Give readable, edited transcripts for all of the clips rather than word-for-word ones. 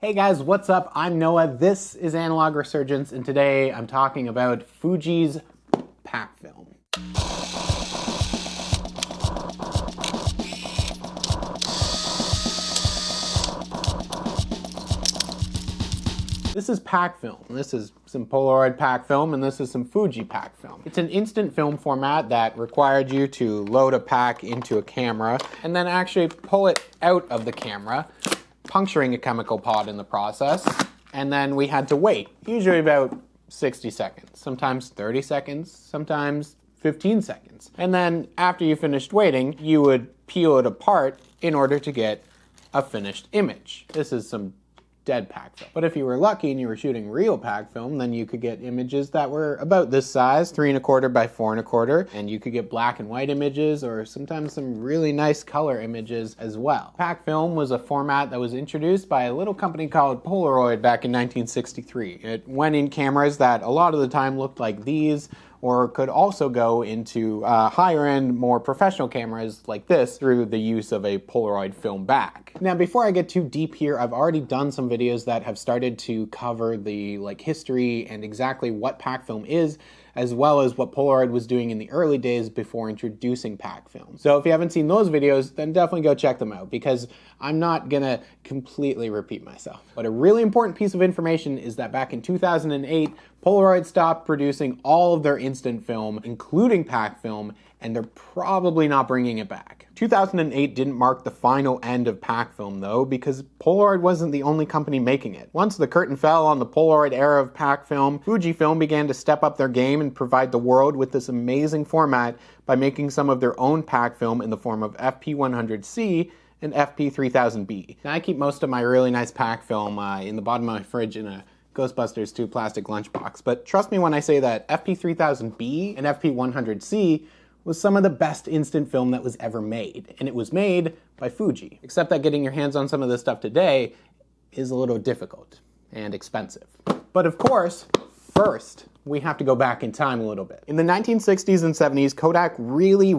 Hey guys, what's up? I'm Noah, this is Analog Resurgence, and today I'm talking about Fuji's PackFilm. This is PackFilm. This is some Polaroid PackFilm, and this is some Fuji PackFilm. It's an instant film format that required you to load a pack into a camera and then actually pull it out of the camera, puncturing a chemical pod in the process, and then we had to wait, usually about 60 seconds, sometimes 30 seconds, sometimes 15 seconds. And then after you finished waiting, you would peel it apart in order to get a finished image. This is some dead pack film. But if you were lucky and you were shooting real pack film, then you could get images that were about this size, 3¼ by 4¼ and you could get black and white images or sometimes some really nice color images as well. Pack film was a format that was introduced by a little company called Polaroid back in 1963. It went in cameras that a lot of the time looked like these, or could also go into higher-end, more professional cameras like this through the use of a Polaroid film back. Now, before I get too deep here, I've already done some videos that have started to cover the history and exactly what pack film is, as well as what Polaroid was doing in the early days before introducing pack film. So if you haven't seen those videos, then definitely go check them out, because I'm not gonna completely repeat myself. But a really important piece of information is that back in 2008, Polaroid stopped producing all of their instant film, including pack film, and they're probably not bringing it back. 2008 didn't mark the final end of pack film though, because Polaroid wasn't the only company making it. Once the curtain fell on the Polaroid era of pack film, Fujifilm began to step up their game and provide the world with this amazing format by making some of their own pack film in the form of FP-100C and FP-3000B. Now, I keep most of my really nice pack film in the bottom of my fridge in a Ghostbusters 2 plastic lunchbox, but trust me when I say that FP-3000B and FP-100C was some of the best instant film that was ever made, and it was made by Fuji. Except that getting your hands on some of this stuff today is a little difficult and expensive. But of course, first, we have to go back in time a little bit. In the 1960s and 70s, Kodak really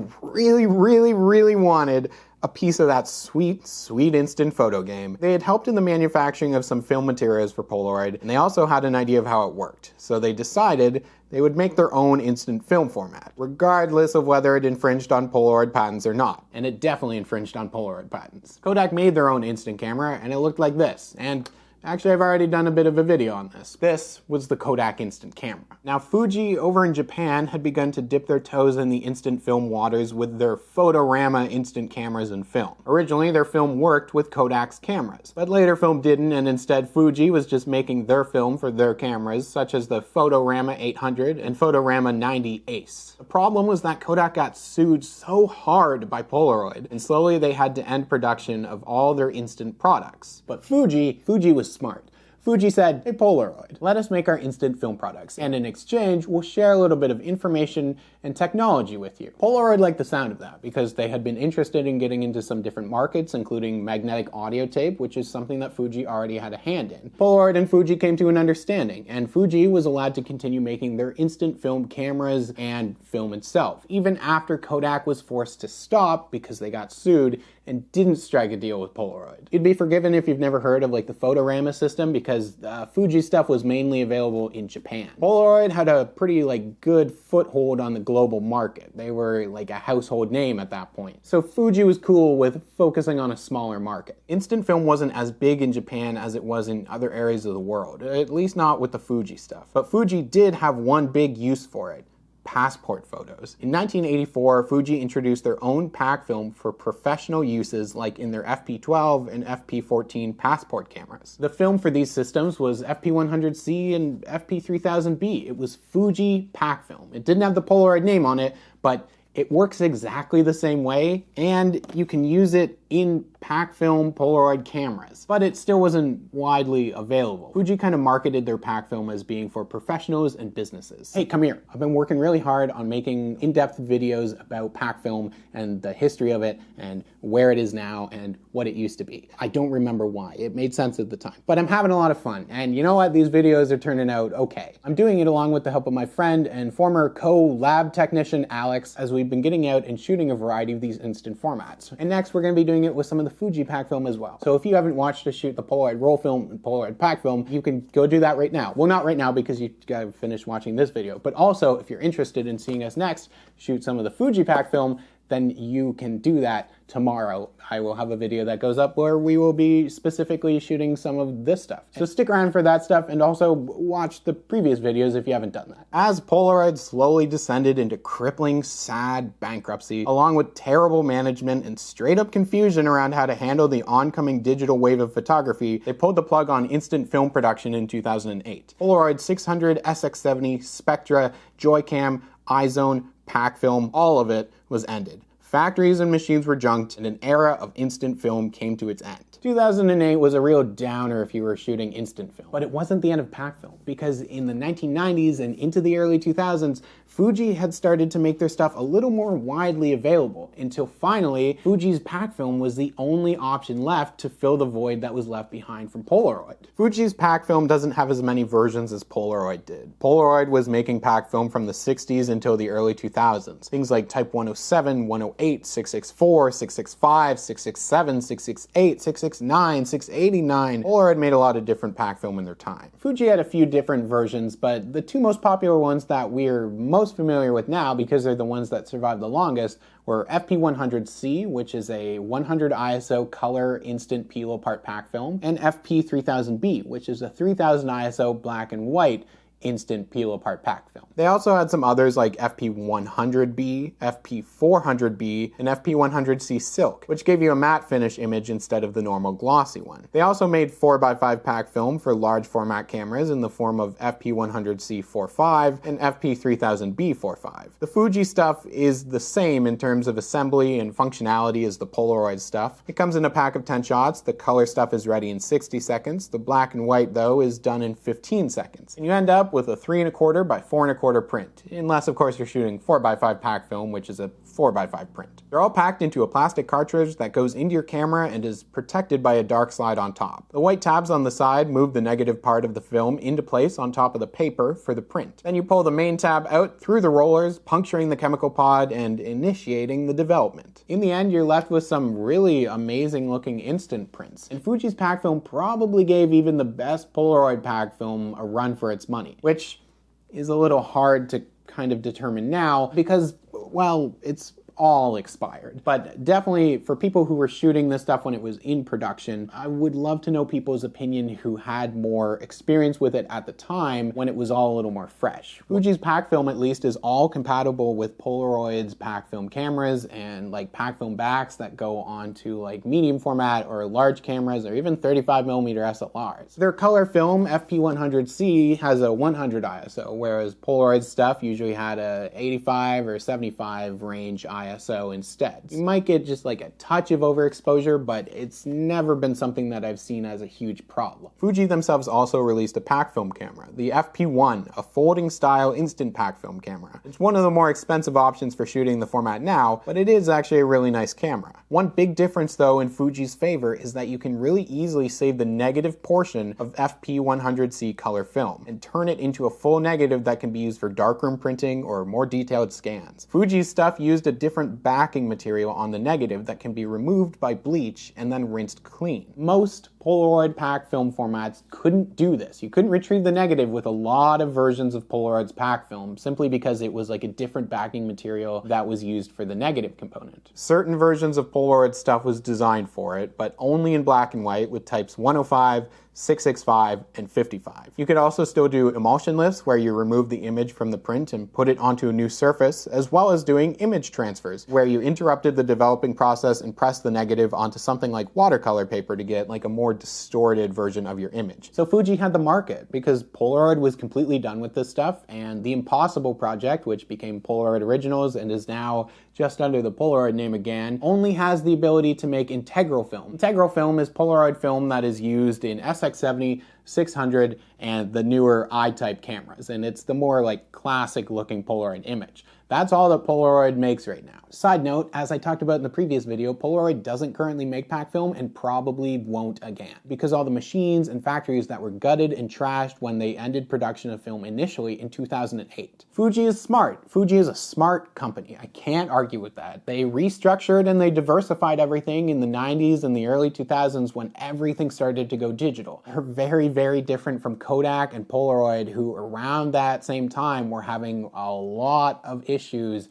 wanted a piece of that sweet instant photo game. They had helped in the manufacturing of some film materials for Polaroid, and they also had an idea of how it worked. So they decided they would make their own instant film format, regardless of whether it infringed on Polaroid patents or not. And it definitely infringed on Polaroid patents. Kodak made their own instant camera, and it looked like this. And actually, I've already done a bit of a video on this. This was the Kodak Instant Camera. Now, Fuji over in Japan had begun to dip their toes in the instant film waters with their Photorama instant cameras and film. Originally, their film worked with Kodak's cameras, but later film didn't, and instead Fuji was just making their film for their cameras, such as the Photorama 800 and Photorama 90 Ace. The problem was that Kodak got sued so hard by Polaroid, and slowly they had to end production of all their instant products. But Fuji was smart. Fuji said, "Hey Polaroid, let us make our instant film products, and in exchange, we'll share a little bit of information and technology with you." Polaroid liked the sound of that because they had been interested in getting into some different markets, including magnetic audio tape, which is something that Fuji already had a hand in. Polaroid and Fuji came to an understanding, and Fuji was allowed to continue making their instant film cameras and film itself, even after Kodak was forced to stop because they got sued and didn't strike a deal with Polaroid. You'd be forgiven if you've never heard of the Photorama system, because Fuji stuff was mainly available in Japan. Polaroid had a pretty good foothold on the global market. They were a household name at that point. So Fuji was cool with focusing on a smaller market. Instant film wasn't as big in Japan as it was in other areas of the world, at least not with the Fuji stuff. But Fuji did have one big use for it: passport photos. In 1984, Fuji introduced their own pack film for professional uses, like in their FP-12 and FP-14 passport cameras. The film for these systems was FP-100C and FP-3000B. It was Fuji pack film. It didn't have the Polaroid name on it, but it works exactly the same way, and you can use it in pack film Polaroid cameras, but it still wasn't widely available. Fuji kind of marketed their pack film as being for professionals and businesses. Hey, come here. I've been working really hard on making in-depth videos about pack film and the history of it and where it is now and what it used to be. I don't remember why. It made sense at the time, but I'm having a lot of fun, and you know what? These videos are turning out okay. I'm doing it along with the help of my friend and former co-lab technician Alex, as we we've been getting out and shooting a variety of these instant formats. And next, we're going to be doing it with some of the Fuji PackFilm as well. So if you haven't watched us shoot the Polaroid roll film and Polaroid PackFilm, you can go do that right now. Well, not right now because you gotta finish watching this video, but also if you're interested in seeing us next shoot some of the Fuji PackFilm, then you can do that tomorrow. I will have a video that goes up where we will be specifically shooting some of this stuff. So stick around for that stuff and also watch the previous videos if you haven't done that. As Polaroid slowly descended into crippling, sad bankruptcy, along with terrible management and straight up confusion around how to handle the oncoming digital wave of photography, they pulled the plug on instant film production in 2008. Polaroid 600, SX70, Spectra, Joycam, iZone, PackFilm, all of it was ended. Factories and machines were junked, and an era of instant film came to its end. 2008 was a real downer if you were shooting instant film. But it wasn't the end of PackFilm, because in the 1990s and into the early 2000s, Fuji had started to make their stuff a little more widely available, until finally, Fuji's PackFilm was the only option left to fill the void that was left behind from Polaroid. Fuji's PackFilm doesn't have as many versions as Polaroid did. Polaroid was making PackFilm from the 60s until the early 2000s. Things like Type 107, 108, 664, 665, 667, 668, 669, 689. Polaroid made a lot of different PackFilm in their time. Fuji had a few different versions, but the two most popular ones that we're most familiar with now, because they're the ones that survived the longest, were FP-100C, which is a 100 ISO color instant peel apart PackFilm, and FP-3000B, which is a 3000 ISO black and white instant peel apart PackFilm. They also had some others like FP-100B, FP-400B, and FP-100C Silk, which gave you a matte finish image instead of the normal glossy one. They also made 4x5 PackFilm for large format cameras in the form of FP-100C 4.5 and FP-3000B 4.5. The Fuji stuff is the same in terms of assembly and functionality as the Polaroid stuff. It comes in a pack of 10 shots, the color stuff is ready in 60 seconds, the black and white though is done in 15 seconds. And you end up with a 3¼ by 4¼ print, unless of course you're shooting 4x5 PackFilm, which is a 4x5 print. They're all packed into a plastic cartridge that goes into your camera and is protected by a dark slide on top. The white tabs on the side move the negative part of the film into place on top of the paper for the print. Then you pull the main tab out through the rollers, puncturing the chemical pod and initiating the development. In the end, you're left with some really amazing looking instant prints. And Fuji's PackFilm probably gave even the best Polaroid PackFilm a run for its money, which is a little hard to kind of determine now because, well, it's all expired. But definitely for people who were shooting this stuff when it was in production, I would love to know people's opinion who had more experience with it at the time when it was all a little more fresh. Fuji's PackFilm at least is all compatible with Polaroid's PackFilm cameras and like PackFilm backs that go onto like medium format or large cameras or even 35mm SLRs. Their color film, FP-100C, has a 100 ISO, whereas Polaroid's stuff usually had a 85 or 75 range ISO instead. You might get just like a touch of overexposure, but it's never been something that I've seen as a huge problem. Fuji themselves also released a PackFilm camera, the FP-1, a folding style instant PackFilm camera. It's one of the more expensive options for shooting the format now, but it is actually a really nice camera. One big difference though in Fuji's favor is that you can really easily save the negative portion of FP-100C color film and turn it into a full negative that can be used for darkroom printing or more detailed scans. Fuji's stuff used a different backing material on the negative that can be removed by bleach and then rinsed clean. Most Polaroid PackFilm formats couldn't do this. You couldn't retrieve the negative with a lot of versions of Polaroid's PackFilm simply because it was like a different backing material that was used for the negative component. Certain versions of Polaroid stuff was designed for it, but only in black and white with types 105, 665, and 55. You could also still do emulsion lifts where you remove the image from the print and put it onto a new surface, as well as doing image transfers where you interrupted the developing process and pressed the negative onto something like watercolor paper to get like a more distorted version of your image. So Fuji had the market because Polaroid was completely done with this stuff, and the Impossible project, which became Polaroid Originals and is now just under the Polaroid name again, only has the ability to make integral film. Integral film is Polaroid film that is used in SX70, 600, and the newer I-type cameras, and it's the more like classic looking Polaroid image. That's all that Polaroid makes right now. Side note, as I talked about in the previous video, Polaroid doesn't currently make PackFilm and probably won't again, because all the machines and factories that were gutted and trashed when they ended production of film initially in 2008. Fuji is smart. Fuji is a smart company. I can't argue with that. They restructured and they diversified everything in the 90s and the early 2000s when everything started to go digital. They're very, very different from Kodak and Polaroid, who around that same time were having a lot of issues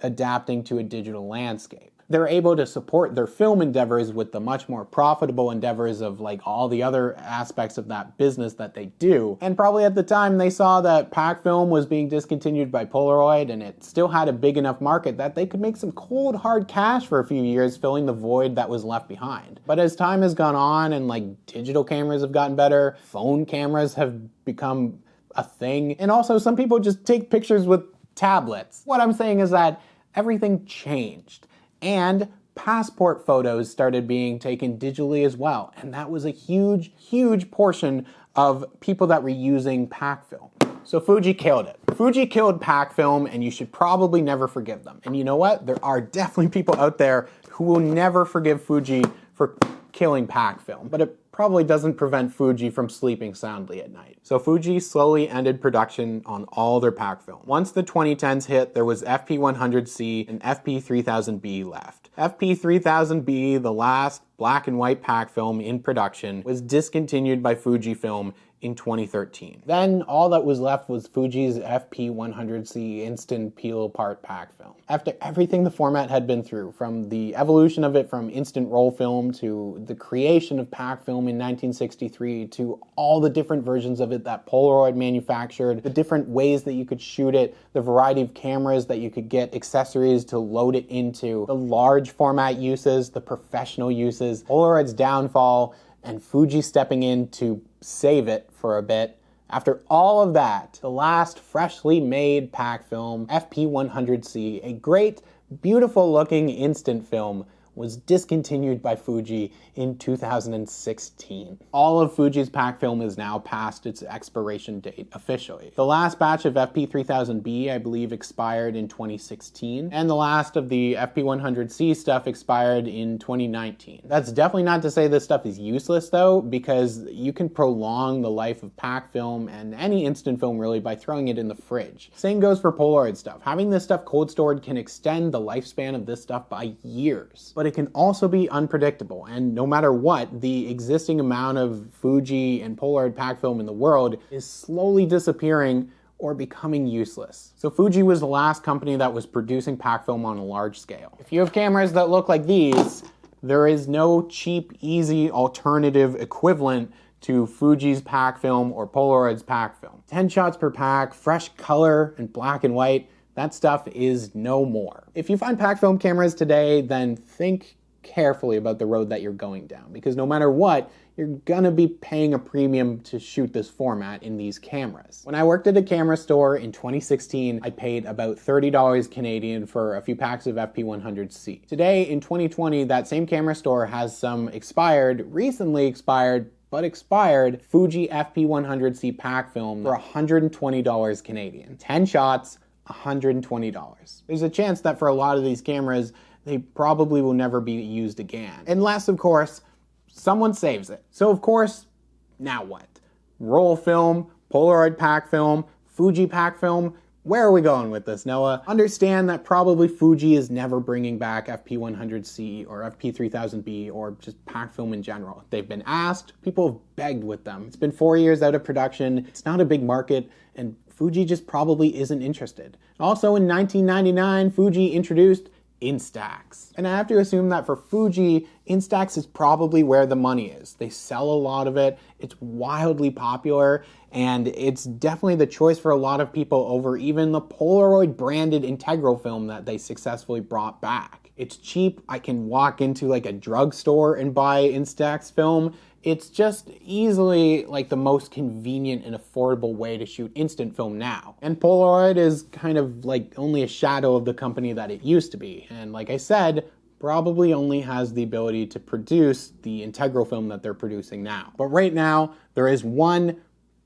adapting to a digital landscape. They're able to support their film endeavors with the much more profitable endeavors of like all the other aspects of that business that they do. And probably at the time they saw that PackFilm was being discontinued by Polaroid and it still had a big enough market that they could make some cold hard cash for a few years, filling the void that was left behind. But as time has gone on and like digital cameras have gotten better, phone cameras have become a thing, and also some people just take pictures with tablets. What I'm saying is that everything changed, and passport photos started being taken digitally as well, and that was a huge, huge portion of people that were using PackFilm. So Fuji killed it. Fuji killed PackFilm, and you should probably never forgive them. And you know what? There are definitely people out there who will never forgive Fuji for killing PackFilm, but it probably doesn't prevent Fuji from sleeping soundly at night. So Fuji slowly ended production on all their PackFilm. Once the 2010s hit, there was FP-100C and FP-3000B left. FP-3000B, the last black and white PackFilm in production, was discontinued by Fujifilm in 2013. Then all that was left was Fuji's FP-100C instant peel apart PackFilm. After everything the format had been through, from the evolution of it from instant roll film to the creation of PackFilm in 1963 to all the different versions of it that Polaroid manufactured, the different ways that you could shoot it, the variety of cameras that you could get accessories to load it into, the large format uses, the professional uses, Polaroid's downfall, and Fuji stepping in to save it for a bit. After all of that, the last freshly made PackFilm, FP-100C, a great, beautiful looking instant film, was discontinued by Fuji in 2016. All of Fuji's PackFilm is now past its expiration date officially. The last batch of FP-3000B, I believe, expired in 2016, and the last of the FP-100C stuff expired in 2019. That's definitely not to say this stuff is useless though, because you can prolong the life of PackFilm and any instant film really by throwing it in the fridge. Same goes for Polaroid stuff. Having this stuff cold stored can extend the lifespan of this stuff by years. But it can also be unpredictable, and no matter what, the existing amount of Fuji and Polaroid PackFilm in the world is slowly disappearing or becoming useless. So Fuji was the last company that was producing PackFilm on a large scale. If you have cameras that look like these, there is no cheap, easy alternative equivalent to Fuji's PackFilm or Polaroid's PackFilm. 10 shots per pack, fresh color and black and white, that stuff is no more. If you find PackFilm cameras today, then think carefully about the road that you're going down, because no matter what, you're gonna be paying a premium to shoot this format in these cameras. When I worked at a camera store in 2016, I paid about $30 Canadian for a few packs of FP-100C. Today, in 2020, that same camera store has some recently expired Fuji FP-100C PackFilm for $120 Canadian. 10 shots, $120. There's a chance that for a lot of these cameras, they probably will never be used again. Unless, of course, someone saves it. So, of course, now what? Roll film, Polaroid PackFilm, Fuji PackFilm? Where are we going with this, Noah? Understand that probably Fuji is never bringing back FP-100C or FP-3000B or just PackFilm in general. They've been asked, people have begged with them. It's been 4 years out of production, it's not a big market, and Fuji just probably isn't interested. Also in 1999, Fuji introduced Instax. And I have to assume that for Fuji, Instax is probably where the money is. They sell a lot of it, it's wildly popular, and it's definitely the choice for a lot of people over even the Polaroid branded integral film that they successfully brought back. It's cheap, I can walk into like a drugstore and buy Instax film. It's just easily like the most convenient and affordable way to shoot instant film now. And Polaroid is kind of like only a shadow of the company that it used to be. And like I said, probably only has the ability to produce the integral film that they're producing now. But right now, there is one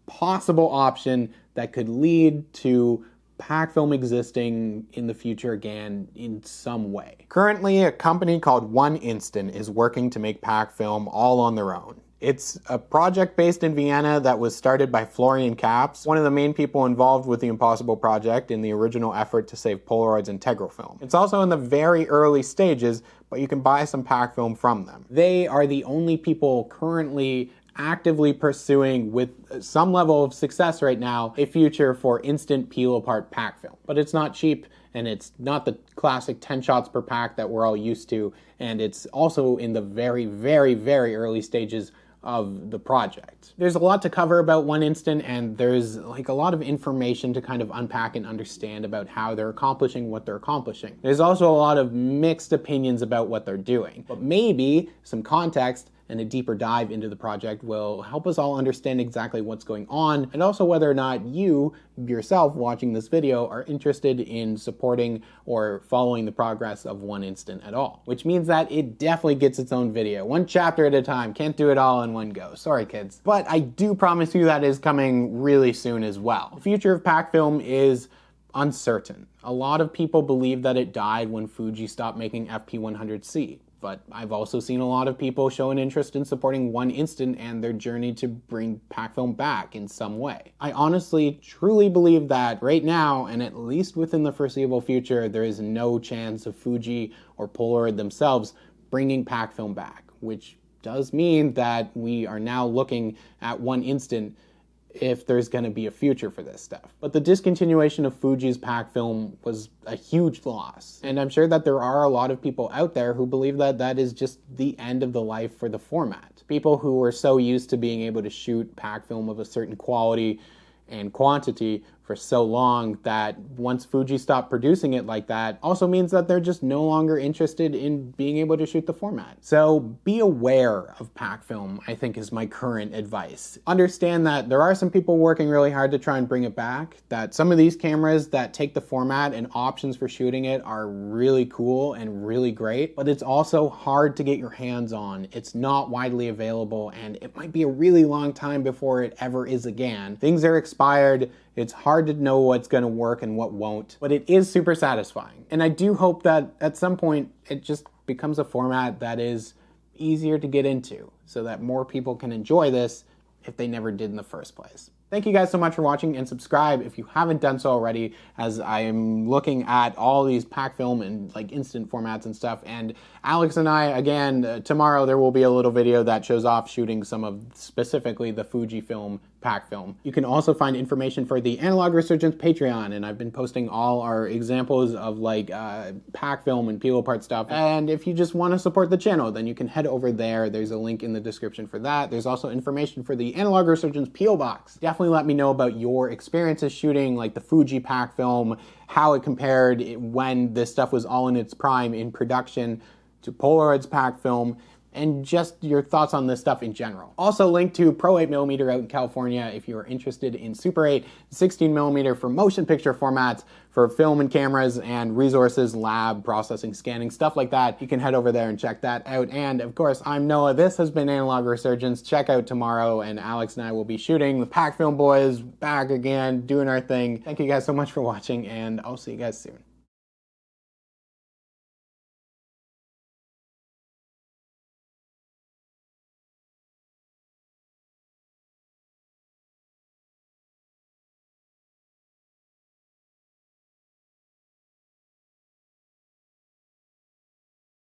possible option that could lead to pack film existing in the future again in some way. Currently, a company called OneInstant is working to make pack film all on their own. It's a project based in Vienna that was started by Florian Kaps, one of the main people involved with the Impossible Project in the original effort to save Polaroid's integral film. It's also in the very early stages, but you can buy some pack film from them. They are the only people currently actively pursuing, with some level of success right now, a future for instant peel-apart pack film. But it's not cheap, and it's not the classic 10 shots per pack that we're all used to, and it's also in the very, very, very early stages of the project. There's a lot to cover about OneInstant, and there's like a lot of information to kind of unpack and understand about how they're accomplishing what they're accomplishing. There's also a lot of mixed opinions about what they're doing, but maybe some context and a deeper dive into the project will help us all understand exactly what's going on, and also whether or not you yourself watching this video are interested in supporting or following the progress of OneInstant at all. Which means that it definitely gets its own video, one chapter at a time. Can't do it all in one go. Sorry, kids. But I do promise you that is coming really soon as well. The future of pack film is uncertain. A lot of people believe that it died when Fuji stopped making FP-100C. But I've also seen a lot of people show an interest in supporting OneInstant and their journey to bring pack film back in some way. I honestly, truly believe that right now, and at least within the foreseeable future, there is no chance of Fuji or Polaroid themselves bringing pack film back, which does mean that we are now looking at OneInstant if there's going to be a future for this stuff. But the discontinuation of Fuji's pack film was a huge loss. And I'm sure that there are a lot of people out there who believe that that is just the end of the life for the format. People who were so used to being able to shoot pack film of a certain quality and quantity for so long that once Fuji stopped producing it like that, also means that they're just no longer interested in being able to shoot the format. So be aware of pack film, I think, is my current advice. Understand that there are some people working really hard to try and bring it back, that some of these cameras that take the format and options for shooting it are really cool and really great, but it's also hard to get your hands on. It's not widely available, and it might be a really long time before it ever is again. Things are expired. It's hard to know what's going to work and what won't, but it is super satisfying. And I do hope that at some point it just becomes a format that is easier to get into so that more people can enjoy this if they never did in the first place. Thank you guys so much for watching, and subscribe if you haven't done so already, as I am looking at all these pack film and like instant formats and stuff. And Alex and I, again, tomorrow there will be a little video that shows off shooting some of specifically the Fujifilm pack film. You can also find information for the Analog Resurgence Patreon, and I've been posting all our examples of like pack film and peel apart stuff. And if you just want to support the channel, then you can head over there. There's a link in the description for that. There's also information for the Analog Resurgence Peel Box. Definitely let me know about your experiences shooting like the Fuji pack film, how it compared when this stuff was all in its prime in production to Polaroid's pack film, and just your thoughts on this stuff in general. Also linked to Pro 8mm out in California if you are interested in Super 8, 16mm for motion picture formats, for film and cameras and resources, lab, processing, scanning, stuff like that. You can head over there and check that out. And of course, I'm Noah. This has been Analog Resurgence. Check out tomorrow, and Alex and I will be shooting the pack film boys back again, doing our thing. Thank you guys so much for watching, and I'll see you guys soon.